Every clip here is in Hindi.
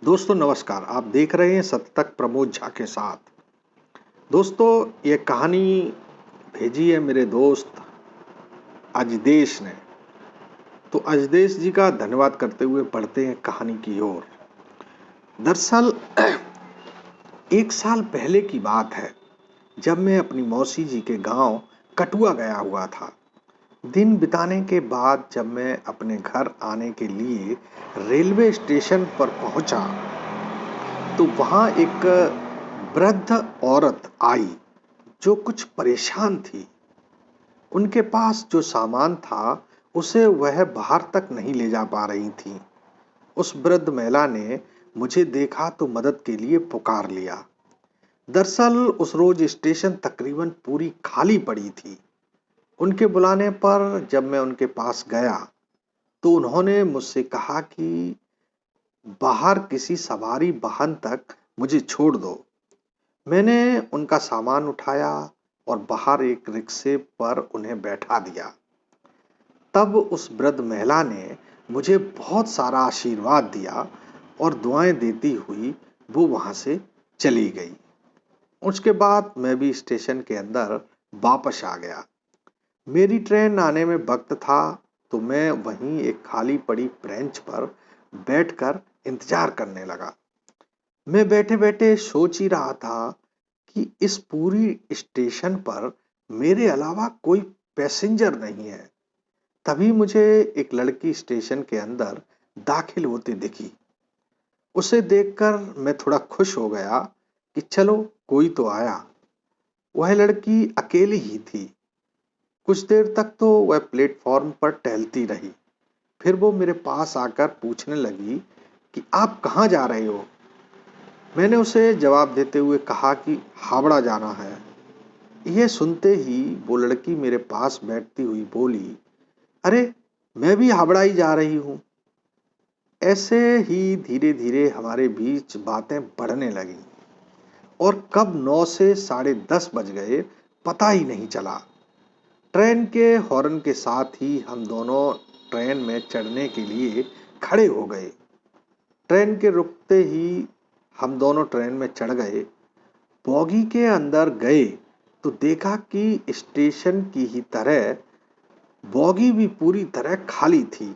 दोस्तों नमस्कार। आप देख रहे हैं सत्य तक प्रमोद झा के साथ। दोस्तों ये कहानी भेजी है मेरे दोस्त अजदेश ने। तो अजदेश जी का धन्यवाद करते हुए बढ़ते हैं कहानी की ओर। दरअसल 1 साल पहले की बात है, जब मैं अपनी मौसी जी के गांव कटुआ गया हुआ था। दिन बिताने के बाद जब मैं अपने घर आने के लिए रेलवे स्टेशन पर पहुंचा, तो वहां एक वृद्ध औरत आई जो कुछ परेशान थी। उनके पास जो सामान था उसे वह बाहर तक नहीं ले जा पा रही थी। उस वृद्ध महिला ने मुझे देखा तो मदद के लिए पुकार लिया। दरअसल उस रोज स्टेशन तकरीबन पूरी खाली पड़ी थी। उनके बुलाने पर जब मैं उनके पास गया तो उन्होंने मुझसे कहा कि बाहर किसी सवारी वाहन तक मुझे छोड़ दो। मैंने उनका सामान उठाया और बाहर एक रिक्शे पर उन्हें बैठा दिया। तब उस वृद्ध महिला ने मुझे बहुत सारा आशीर्वाद दिया और दुआएं देती हुई वो वहां से चली गई। उसके बाद मैं भी स्टेशन के अंदर वापस आ गया। मेरी ट्रेन आने में वक्त था, तो मैं वहीं एक खाली पड़ी बेंच पर बैठकर इंतजार करने लगा। मैं बैठे बैठे सोच ही रहा था कि इस पूरी स्टेशन पर मेरे अलावा कोई पैसेंजर नहीं है। तभी मुझे एक लड़की स्टेशन के अंदर दाखिल होते दिखी। उसे देखकर मैं थोड़ा खुश हो गया कि चलो कोई तो आया। वह लड़की अकेली ही थी। कुछ देर तक तो वह प्लेटफॉर्म पर टहलती रही। फिर वो मेरे पास आकर पूछने लगी कि आप कहाँ जा रहे हो। मैंने उसे जवाब देते हुए कहा कि हावड़ा जाना है। यह सुनते ही वो लड़की मेरे पास बैठती हुई बोली, अरे मैं भी हावड़ा ही जा रही हूँ। ऐसे ही धीरे धीरे हमारे बीच बातें बढ़ने लगी और कब 9 से 10:30 बज गए पता ही नहीं चला। ट्रेन के हॉर्न के साथ ही हम दोनों ट्रेन में चढ़ने के लिए खड़े हो गए। ट्रेन के रुकते ही हम दोनों ट्रेन में चढ़ गए। बोगी के अंदर गए तो देखा कि स्टेशन की ही तरह बोगी भी पूरी तरह खाली थी।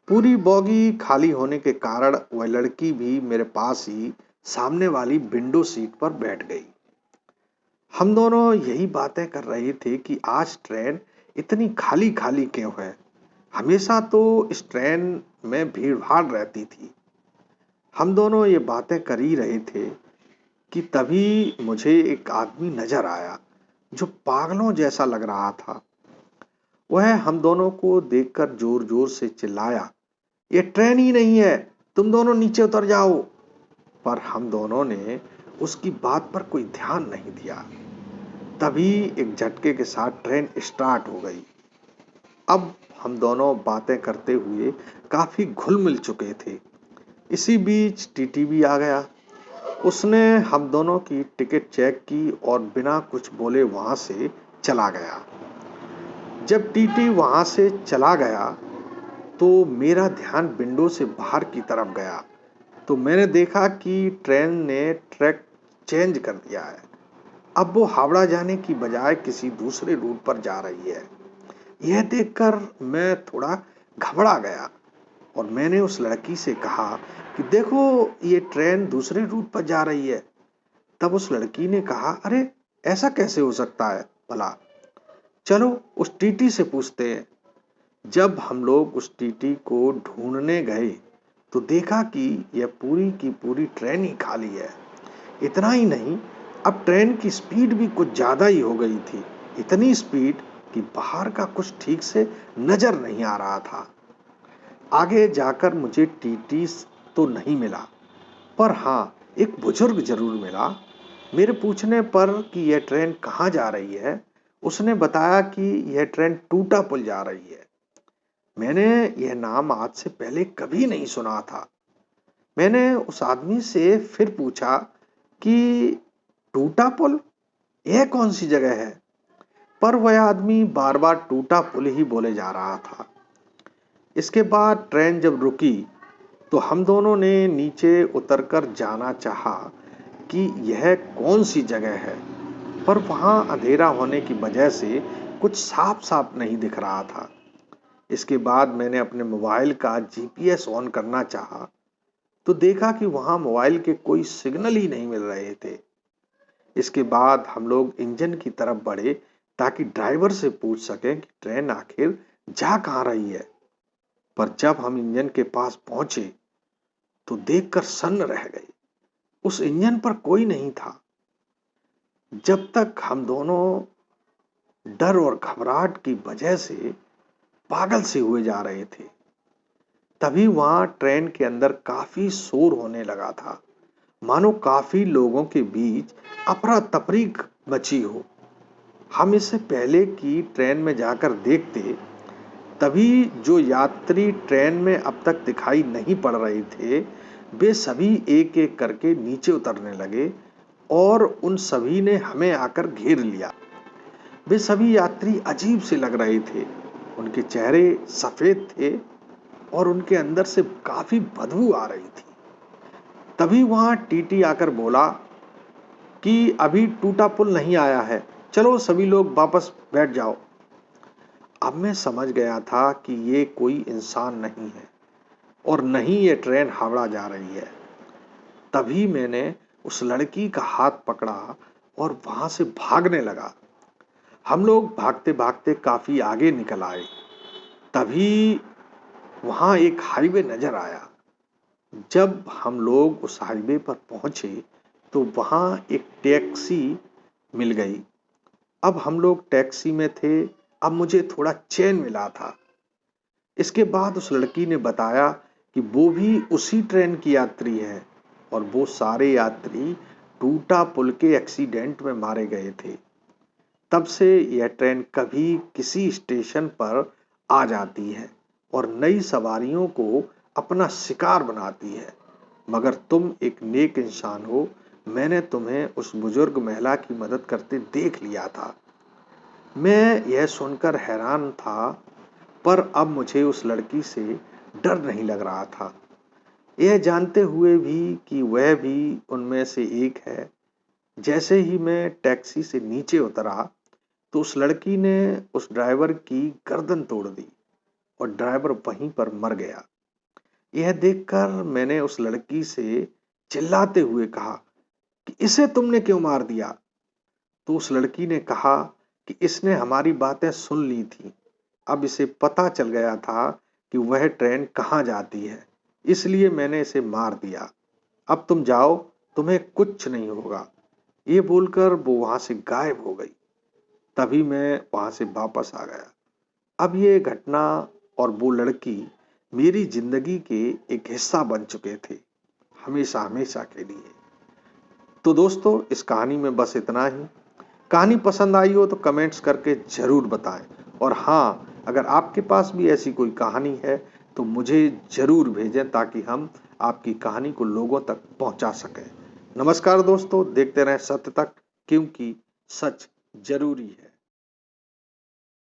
पूरी बोगी खाली होने के कारण वह लड़की भी मेरे पास ही सामने वाली विंडो सीट पर बैठ गई। हम दोनों यही बातें कर रहे थे कि आज ट्रेन इतनी खाली खाली क्यों है। हमेशा तो इस ट्रेन में भीड़ भाड़ रहती थी। हम दोनों ये बातें कर ही रहे थे कि तभी मुझे एक आदमी नजर आया जो पागलों जैसा लग रहा था। वह हम दोनों को देखकर जोर जोर से चिल्लाया, ये ट्रेन ही नहीं है, तुम दोनों नीचे उतर जाओ। पर हम दोनों ने उसकी बात पर कोई ध्यान नहीं दिया। तभी एक झटके के साथ ट्रेन स्टार्ट हो गई। अब हम दोनों बातें करते हुए काफी घुल मिल चुके थे। इसी बीच टीटी भी आ गया। उसने हम दोनों की टिकट चेक की और बिना कुछ बोले वहां से चला गया। जब टीटी वहां से चला गया तो मेरा ध्यान विंडो से बाहर की तरफ गया, तो मैंने देखा कि ट्रेन ने ट्रैक चेंज कर दिया है। अब वो हावड़ा जाने की बजाय किसी दूसरे रूट पर जा रही है। यह देखकर मैं थोड़ा घबरा गया और मैंने उस लड़की से कहा कि देखो ये ट्रेन दूसरे रूट पर जा रही है। तब उस लड़की ने कहा, अरे ऐसा कैसे हो सकता है भला, चलो उस टीटी से पूछते हैं। जब हम लोग उस टीटी को ढूंढने गए तो देखा कि यह पूरी की पूरी ट्रेन ही खाली है। इतना ही नहीं, अब ट्रेन की स्पीड भी कुछ ज्यादा ही हो गई थी। इतनी स्पीड कि बाहर का कुछ ठीक से नजर नहीं आ रहा था। आगे जाकर मुझे टीटी तो नहीं मिला, पर हाँ एक बुजुर्ग जरूर मिला। मेरे पूछने पर कि यह ट्रेन कहाँ जा रही है, उसने बताया कि यह ट्रेन टूटा पुल जा रही है। मैंने यह नाम आज से पहले कभी नहीं सुना था। मैंने उस आदमी से फिर पूछा कि टूटा पुल यह कौन सी जगह है, पर वह आदमी बार बार टूटा पुल ही बोले जा रहा था। इसके बाद ट्रेन जब रुकी तो हम दोनों ने नीचे उतरकर जाना चाहा कि यह कौन सी जगह है, पर वहां अंधेरा होने की वजह से कुछ साफ साफ नहीं दिख रहा था। इसके बाद मैंने अपने मोबाइल का जीपीएस ऑन करना चाहा तो देखा कि वहां मोबाइल के कोई सिग्नल ही नहीं मिल रहे थे। इसके बाद हम लोग इंजन की तरफ बढ़े ताकि ड्राइवर से पूछ सकें कि ट्रेन आखिर जा कहाँ रही है। पर जब हम इंजन के पास पहुंचे तो देखकर सन्न रह गए। उस इंजन पर कोई नहीं था। जब तक हम दोनों डर और घबराहट की वजह से पागल से हुए जा रहे थे, तभी वहां ट्रेन के अंदर काफी शोर होने लगा था, मानो काफी लोगों के बीच अफरा तफरी मची हो। हम इससे पहले कि ट्रेन में जाकर देखते, तभी जो यात्री ट्रेन में अब तक दिखाई नहीं पड़ रहे थे, वे सभी एक एक करके नीचे उतरने लगे और उन सभी ने हमें आकर घेर लिया। वे सभी यात्री अजीब से लग रहे थे। उनके चेहरे सफेद थे और उनके अंदर से काफी बदबू आ रही थी। तभी वहां टीटी आकर बोला कि अभी टूटा पुल नहीं आया है, चलो सभी लोग वापस बैठ जाओ। अब मैं समझ गया था कि ये कोई इंसान नहीं है और न ही ये ट्रेन हावड़ा जा रही है। तभी मैंने उस लड़की का हाथ पकड़ा और वहां से भागने लगा। हम लोग भागते भागते काफी आगे निकल आए। तभी वहां एक हाईवे नजर आया। जब हम लोग उस हाईवे पर पहुंचे तो वहां एक टैक्सी मिल गई। अब हम लोग टैक्सी में थे। अब मुझे थोड़ा चैन मिला था। इसके बाद उस लड़की ने बताया कि वो भी उसी ट्रेन की यात्री है और वो सारे यात्री टूटा पुल के एक्सीडेंट में मारे गए थे। तब से यह ट्रेन कभी किसी स्टेशन पर आ जाती है और नई सवारियों को अपना शिकार बनाती है। मगर तुम एक नेक इंसान हो, मैंने तुम्हें उस बुजुर्ग महिला की मदद करते देख लिया था। मैं यह सुनकर हैरान था, पर अब मुझे उस लड़की से डर नहीं लग रहा था, यह जानते हुए भी कि वह भी उनमें से एक है। जैसे ही मैं टैक्सी से नीचे उतरा तो उस लड़की ने उस ड्राइवर की गर्दन तोड़ दी और ड्राइवर वहीं पर मर गया। यह देखकर मैंने उस लड़की से चिल्लाते हुए कहा कि इसे तुमने क्यों मार दिया? तो उस लड़की ने कहा कि इसने हमारी बातें सुन ली थी। अब इसे पता चल गया था कि वह ट्रेन कहाँ जाती है, इसलिए मैंने इसे मार दिया। अब तुम जाओ, तुम्हें कुछ नहीं होगा। ये बोलकर वो वहां से गायब हो गई। तभी मैं वहां से वापस आ गया। अब ये घटना और वो लड़की मेरी जिंदगी के एक हिस्सा बन चुके थे, हमेशा हमेशा के लिए। तो दोस्तों, इस कहानी में बस इतना ही। कहानी पसंद आई हो तो कमेंट्स करके जरूर बताएं। और हाँ, अगर आपके पास भी ऐसी कोई कहानी है तो मुझे जरूर भेजें ताकि हम आपकी कहानी को लोगों तक पहुंचा सकें। नमस्कार दोस्तों, देखते रहें सत्य तक, क्योंकि सच जरूरी है।